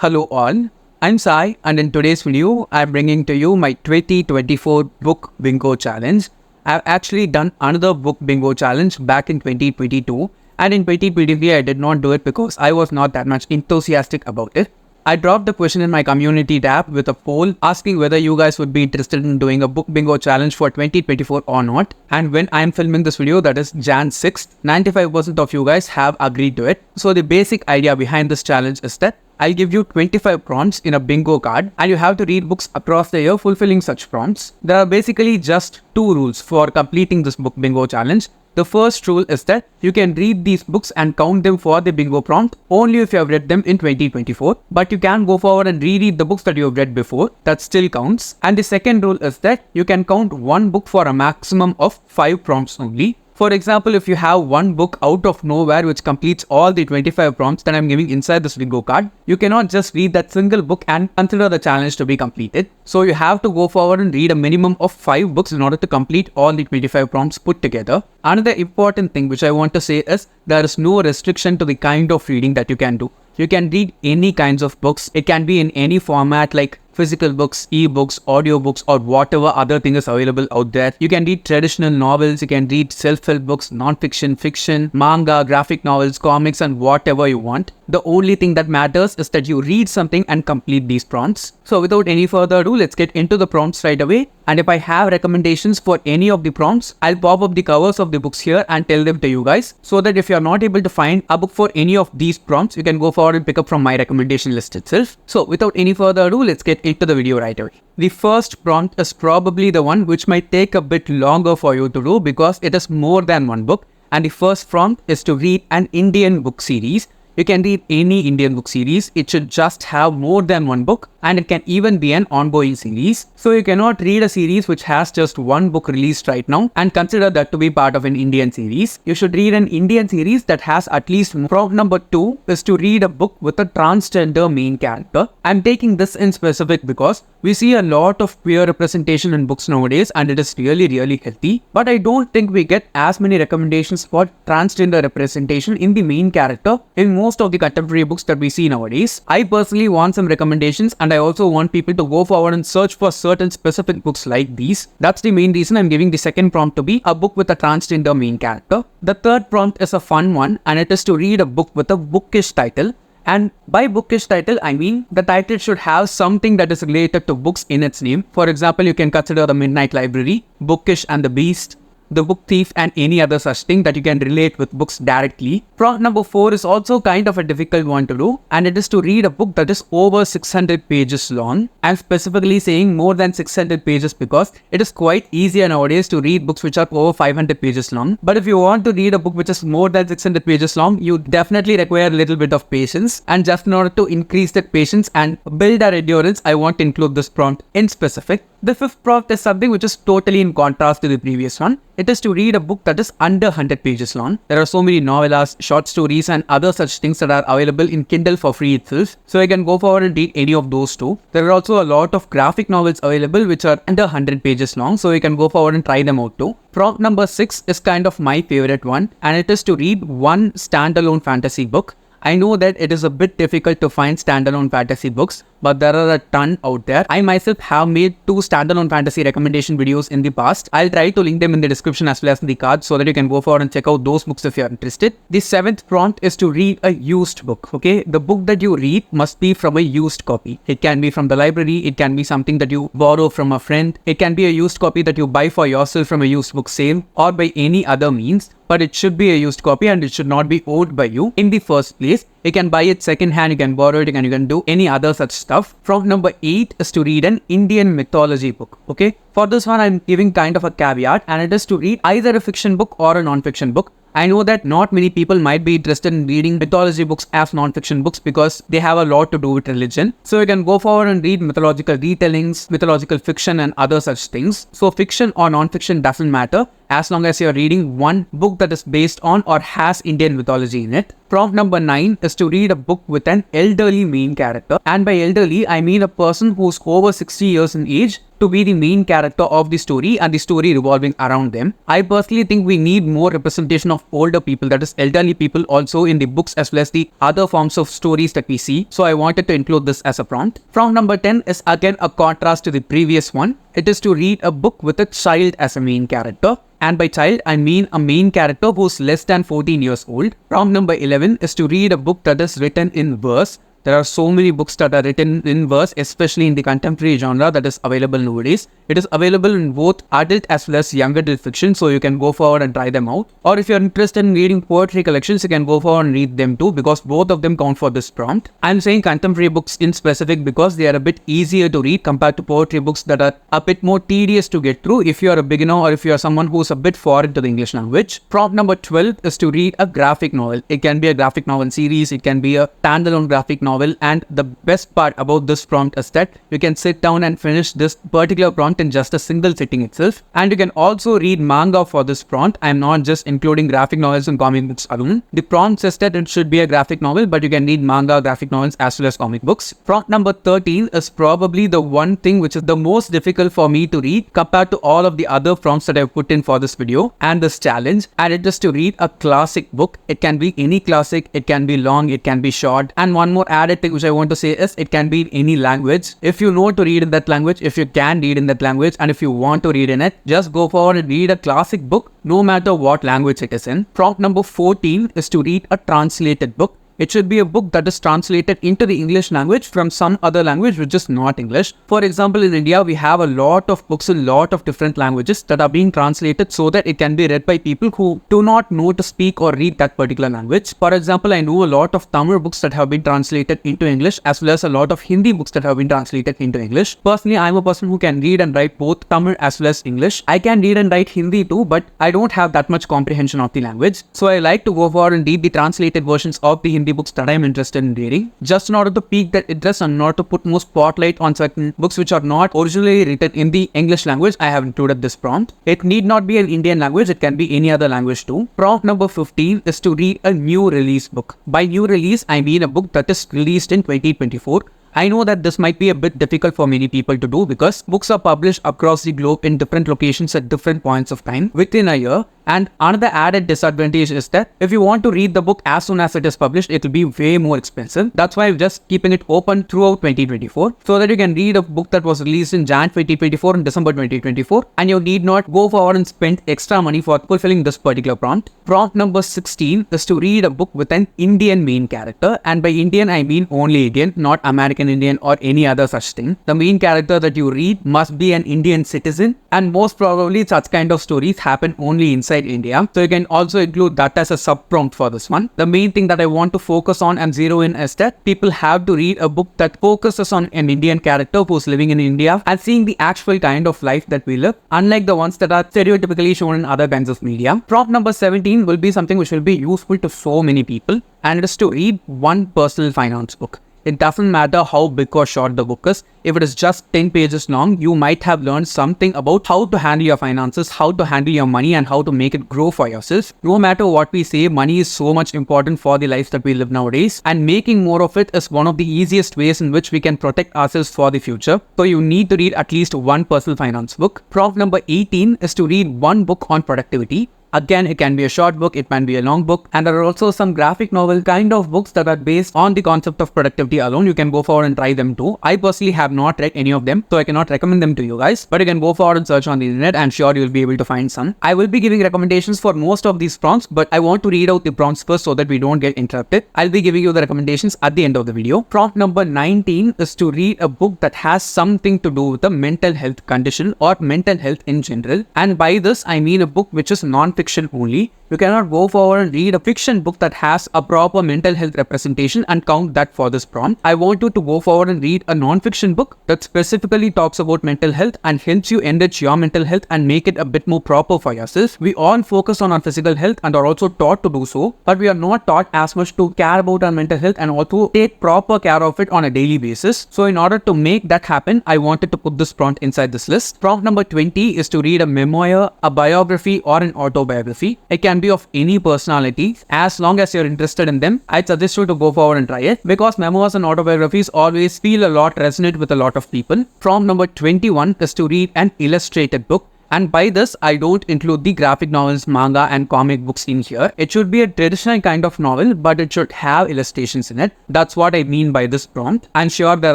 Hello all, I'm Sai and in today's video, I'm bringing to you my 2024 book bingo challenge. I've actually done another book bingo challenge back in 2022 and in 2023 I did not do it because I was not that much enthusiastic about it. I dropped the question in my community tab with a poll asking whether you guys would be interested in doing a book bingo challenge for 2024 or not. And when I'm filming this video, that is Jan 6th, 95% of you guys have agreed to it. So the basic idea behind this challenge is that I'll give you 25 prompts in a bingo card and you have to read books across the year fulfilling such prompts. There are basically just two rules for completing this book bingo challenge. The first rule is that you can read these books and count them for the bingo prompt only if you have read them in 2024. But you can go forward and reread the books that you have read before. That still counts. And the second rule is that you can count one book for a maximum of 5 prompts only. For example, if you have one book out of nowhere which completes all the 25 prompts that I'm giving inside this bingo card, you cannot just read that single book and consider the challenge to be completed. So you have to go forward and read a minimum of 5 books in order to complete all the 25 prompts put together. Another important thing which I want to say is there is no restriction to the kind of reading that you can do. You can read any kinds of books. It can be in any format like physical books, e-books, audiobooks, or whatever other thing is available out there. You can read traditional novels, you can read self-help books, non-fiction, fiction, manga, graphic novels, comics, and whatever you want. The only thing that matters is that you read something and complete these prompts. So without any further ado, let's get into the prompts right away. And if I have recommendations for any of the prompts, I'll pop up the covers of the books here and tell them to you guys, so that if you're not able to find a book for any of these prompts, you can go forward and pick up from my recommendation list itself. So without any further ado, let's get into the video right away. The first prompt is probably the one which might take a bit longer for you to do because it is more than one book. And the first prompt is to read an Indian book series. You can read any Indian book series. It should just have more than one book and it can even be an ongoing series. So you cannot read a series which has just one book released right now and consider that to be part of an Indian series. You should read an Indian series that has at least prompt number 2 is to read a book with a transgender main character. I'm taking this in specific because we see a lot of queer representation in books nowadays and it is really healthy. But I don't think we get as many recommendations for transgender representation in the main character in most of the contemporary books that we see nowadays. I personally want some recommendations and I also want people to go forward and search for certain specific books like these. That's the main reason I'm giving the second prompt to be a book with a transgender main character. The third prompt is a fun one and it is to read a book with a bookish title. And by bookish title, I mean the title should have something that is related to books in its name. For example, you can consider The Midnight Library, Bookish and the Beast, The Book Thief, and any other such thing that you can relate with books directly. Prompt number 4 is also kind of a difficult one to do, and it is to read a book that is over 600 pages long. I'm specifically saying more than 600 pages because it is quite easier nowadays to read books which are over 500 pages long. But if you want to read a book which is more than 600 pages long, you definitely require a little bit of patience. And just in order to increase that patience and build our endurance, I want to include this prompt in specific. The fifth prompt is something which is totally in contrast to the previous one. It is to read a book that is under 100 pages long. There are so many novellas, short stories, and other such things that are available in Kindle for free itself. So I can go forward and read any of those too. There are also a lot of graphic novels available which are under 100 pages long. So you can go forward and try them out too. Prompt number 6 is kind of my favorite one, and it is to read one standalone fantasy book. I know that it is a bit difficult to find standalone fantasy books, but there are a ton out there. I myself have made 2 standalone fantasy recommendation videos in the past. I'll try to link them in the description as well as in the card so that you can go forward and check out those books if you're interested. The 7th prompt is to read a used book, okay? The book that you read must be from a used copy. It can be from the library, it can be something that you borrow from a friend, it can be a used copy that you buy for yourself from a used book sale or by any other means. But it should be a used copy and it should not be owned by you in the first place. You can buy it second hand, you can borrow it, and you can do any other such stuff. Prompt number 8 is to read an Indian mythology book, okay? For this one, I'm giving kind of a caveat, and it is to read either a fiction book or a non-fiction book. I know that not many people might be interested in reading mythology books as non-fiction books because they have a lot to do with religion. So you can go forward and read mythological retellings, mythological fiction, and other such things. So fiction or non-fiction doesn't matter as long as you're reading one book that is based on or has Indian mythology in it. Prompt number 9 is to read a book with an elderly main character. And by elderly, I mean a person who's over 60 years in age to be the main character of the story and the story revolving around them. I personally think we need more representation of older people, that is elderly people, also in the books as well as the other forms of stories that we see. So I wanted to include this as a prompt. Prompt number 10 is again a contrast to the previous one. It is to read a book with a child as a main character. And by child, I mean a main character who's less than 14 years old. Prompt number 11 is to read a book that is written in verse. There are so many books that are written in verse, especially in the contemporary genre that is available nowadays. It is available in both adult as well as young adult fiction, so you can go forward and try them out. Or if you're interested in reading poetry collections, you can go forward and read them too, because both of them count for this prompt. I'm saying contemporary books in specific because they are a bit easier to read compared to poetry books that are a bit more tedious to get through if you're a beginner or if you're someone who's a bit foreign to the English language. Prompt number 12 is to read a graphic novel. It can be a graphic novel series, it can be a standalone graphic novel. And the best part about this prompt is that you can sit down and finish this particular prompt in just a single sitting itself. And you can also read manga for this prompt. I'm not just including graphic novels and comic books alone. The prompt says that it should be a graphic novel, but you can read manga, graphic novels as well as comic books. Prompt number 13 is probably the one thing which is the most difficult for me to read compared to all of the other prompts that I've put in for this video and this challenge. And it is to read a classic book. It can be any classic, it can be long, it can be short. And one more added thing which I want to say is it can be in any language. If you know to read in that language, if you can read in that language, and if you want to read in it, just go forward and read a classic book no matter what language it is in. Prompt number 14 is to read a translated book. It should be a book that is translated into the English language from some other language which is not English. For example, in India, we have a lot of books in a lot of different languages that are being translated so that it can be read by people who do not know to speak or read that particular language. For example, I know a lot of Tamil books that have been translated into English as well as a lot of Hindi books that have been translated into English. Personally, I'm a person who can read and write both Tamil as well as English. I can read and write Hindi too, but I don't have that much comprehension of the language. So I like to go forward and read the translated versions of the Hindi books that I'm interested in reading, just in order to pique that interest and not to put more spotlight on certain books which are not originally written in the English language. I have included this prompt. It need not be an Indian language, it can be any other language too. Prompt number 15 is to read a new release book. By new release, I mean a book that is released in 2024. I know that this might be a bit difficult for many people to do because books are published across the globe in different locations at different points of time within a year. And another added disadvantage is that if you want to read the book as soon as it is published, it will be way more expensive. That's why I'm just keeping it open throughout 2024 so that you can read a book that was released in Jan 2024 and December 2024, and you need not go forward and spend extra money for fulfilling this particular prompt. Prompt number 16 is to read a book with an Indian main character, and by Indian I mean only Indian, not American Indian or any other such thing. The main character that you read must be an Indian citizen, and most probably such kind of stories happen only inside India. So you can also include that as a sub prompt for this one. The main thing that I want to focus on and zero in is that people have to read a book that focuses on an Indian character who's living in India and seeing the actual kind of life that we live, unlike the ones that are stereotypically shown in other kinds of media. Prompt number 17 will be something which will be useful to so many people, and it is to read one personal finance book. It doesn't matter how big or short the book is. If it is just 10 pages long, you might have learned something about how to handle your finances, how to handle your money, and how to make it grow for yourself. No matter what we say, money is so much important for the life that we live nowadays, and making more of it is one of the easiest ways in which we can protect ourselves for the future. So you need to read at least one personal finance book. Prompt number 18 is to read one book on productivity. Again, it can be a short book, it can be a long book, and there are also some graphic novel kind of books that are based on the concept of productivity alone. You can go forward and try them too. I personally have not read any of them, so I cannot recommend them to you guys, but you can go forward and search on the internet and sure you'll be able to find some. I will be giving recommendations for most of these prompts, but I want to read out the prompts first so that we don't get interrupted. I'll be giving you the recommendations at the end of the video. Prompt number 19 is to read a book that has something to do with a mental health condition or mental health in general. And by this, I mean a book which is non-fiction only. You cannot go forward and read a fiction book that has a proper mental health representation and count that for this prompt. I want you to go forward and read a non-fiction book that specifically talks about mental health and helps you enrich your mental health and make it a bit more proper for yourself. We all focus on our physical health and are also taught to do so, but we are not taught as much to care about our mental health and also take proper care of it on a daily basis. So in order to make that happen, I wanted to put this prompt inside this list. Prompt number 20 is to read a memoir, a biography, or an autobiography. autobiography. It can be of any personality. As long as you're interested in them, I'd suggest you to go forward and try it, because memoirs and autobiographies always feel a lot, resonate with a lot of people. Prompt number 21 is to read an illustrated book. And by this, I don't include the graphic novels, manga and comic books in here. It should be a traditional kind of novel, but it should have illustrations in it. That's what I mean by this prompt. I'm sure there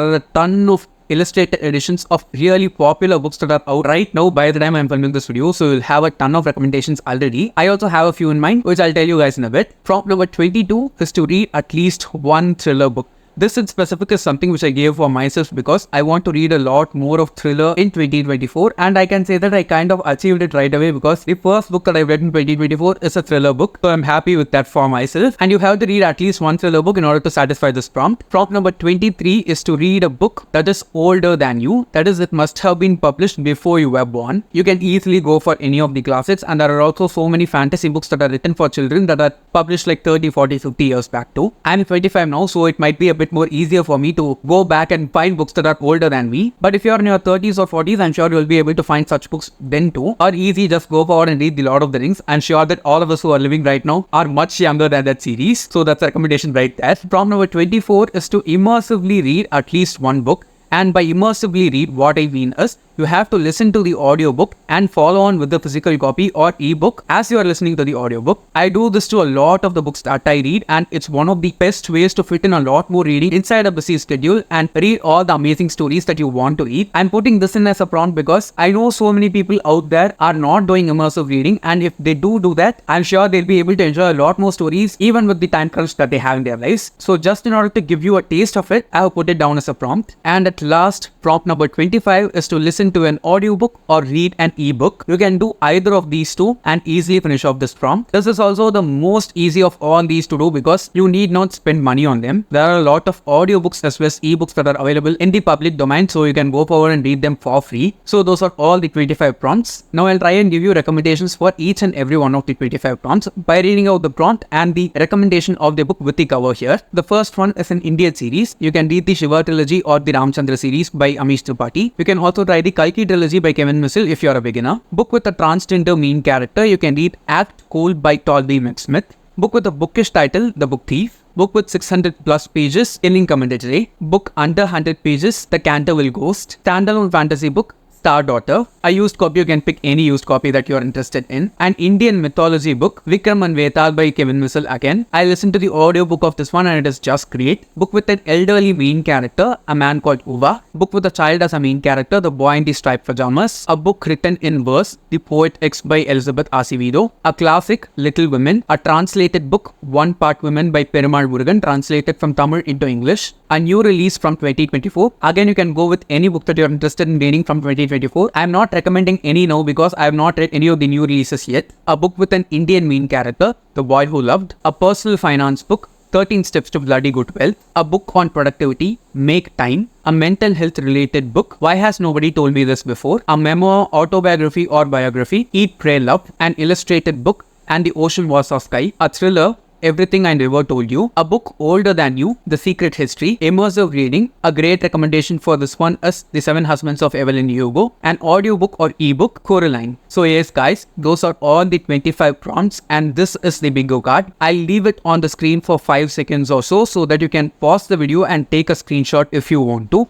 are a ton of illustrated editions of really popular books that are out right now by the time I'm filming this video, so you'll have a ton of recommendations already. I also have a few in mind, which I'll tell you guys in a bit. Prompt number 22 is to read at least one thriller book. This in specific is something which I gave for myself because I want to read a lot more of thriller in 2024, and I can say that I kind of achieved it right away because the first book that I read in 2024 is a thriller book, so I'm happy with that for myself. And you have to read at least one thriller book in order to satisfy this prompt. Prompt number 23 is to read a book that is older than you. That is, it must have been published before you were born. You can easily go for any of the classics, and there are also so many fantasy books that are written for children that are published like 30, 40, 50 years back too. I'm 25 now, so it might be a bit more easier for me to go back and find books that are older than me. But if you're in your 30s or 40s, I'm sure you'll be able to find such books then too. Or easy, just go forward and read The Lord of the Rings. I'm sure that all of us who are living right now are much younger than that series. So that's a recommendation right there. Prompt number 24 is to immersively read at least one book. And by immersively read, what I mean is, you have to listen to the audiobook and follow on with the physical copy or ebook as you are listening to the audiobook. I do this to a lot of the books that I read, and it's one of the best ways to fit in a lot more reading inside a busy schedule and read all the amazing stories that you want to read. I'm putting this in as a prompt because I know so many people out there are not doing immersive reading, and if they do that, I'm sure they'll be able to enjoy a lot more stories even with the time crunch that they have in their lives. So just in order to give you a taste of it, I have put it down as a prompt. And at last, prompt number 25 is to listen to an audiobook or read an ebook. You can do either of these two and easily finish off this prompt. This is also the most easy of all these to do because you need not spend money on them. There are a lot of audiobooks as well as ebooks that are available in the public domain, so you can go forward and read them for free. So those are all the 25 prompts. Now I'll try and give you recommendations for each and every one of the 25 prompts by reading out the prompt and the recommendation of the book with the cover here. The first one is an Indian series. You can read the Shiva trilogy or the Ramchandra series by Amish Tripathi. You can also try the Kalki trilogy by Kevin Missile if you're a beginner. Book with a transgender main character. You can read Act Cold by Tolby McSmith. Book with a bookish title, The Book Thief. Book with 600 plus pages, Killing Commentary. Book under 100 pages, The Canterville Ghost. Standalone fantasy book, Star Daughter. A used copy, you can pick any used copy that you are interested in. An Indian mythology book, Vikram and Vetal by Kevin Missile again. I listened to the audiobook of this one and it is just great. Book with an elderly main character, a man called Uva. Book with a child as a main character, The Boy in the Striped Pajamas. A book written in verse, The Poet X by Elizabeth Acevedo. A classic, Little Women. A translated book, One Part Women by Perumal Murugan, translated from Tamil into English. A new release from 2024. Again, you can go with any book that you're interested in reading from 2024. I'm not recommending any now because I have not read any of the new releases yet. A book with an Indian main character, The Boy Who Loved. A personal finance book, 13 Steps to Bloody Good Wealth. A book on productivity, Make Time. A mental health related book, Why Has Nobody Told Me This Before. A memoir, autobiography or biography, Eat, Pray, Love. An illustrated book, And the Ocean Was Our Sky. A thriller, Everything I Never Told You. A book older than you, The Secret History. Immersive reading. A great recommendation for this one is The Seven Husbands of Evelyn Hugo. An audiobook or ebook, Coraline. So yes guys, those are all the 25 prompts and this is the bingo card. I'll leave it on the screen for 5 seconds or so that you can pause the video and take a screenshot if you want to.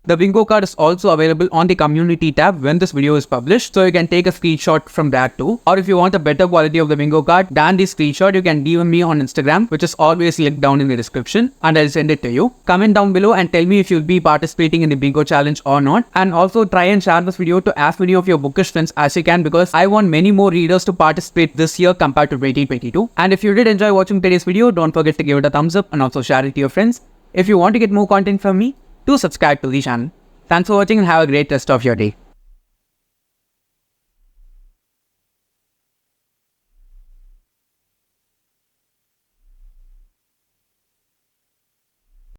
The bingo card is also available on the community tab when this video is published, so you can take a screenshot from that too. Or if you want a better quality of the bingo card than the screenshot, you can DM me on Instagram, which is always linked down in the description, and I'll send it to you. Comment down below and tell me if you'll be participating in the bingo challenge or not, and also try and share this video to as many of your bookish friends as you can because I want many more readers to participate this year compared to 2022. And if you did enjoy watching today's video, don't forget to give it a thumbs up and also share it to your friends. If you want to get more content from me, do subscribe to the channel. Thanks for watching and have a great rest of your day.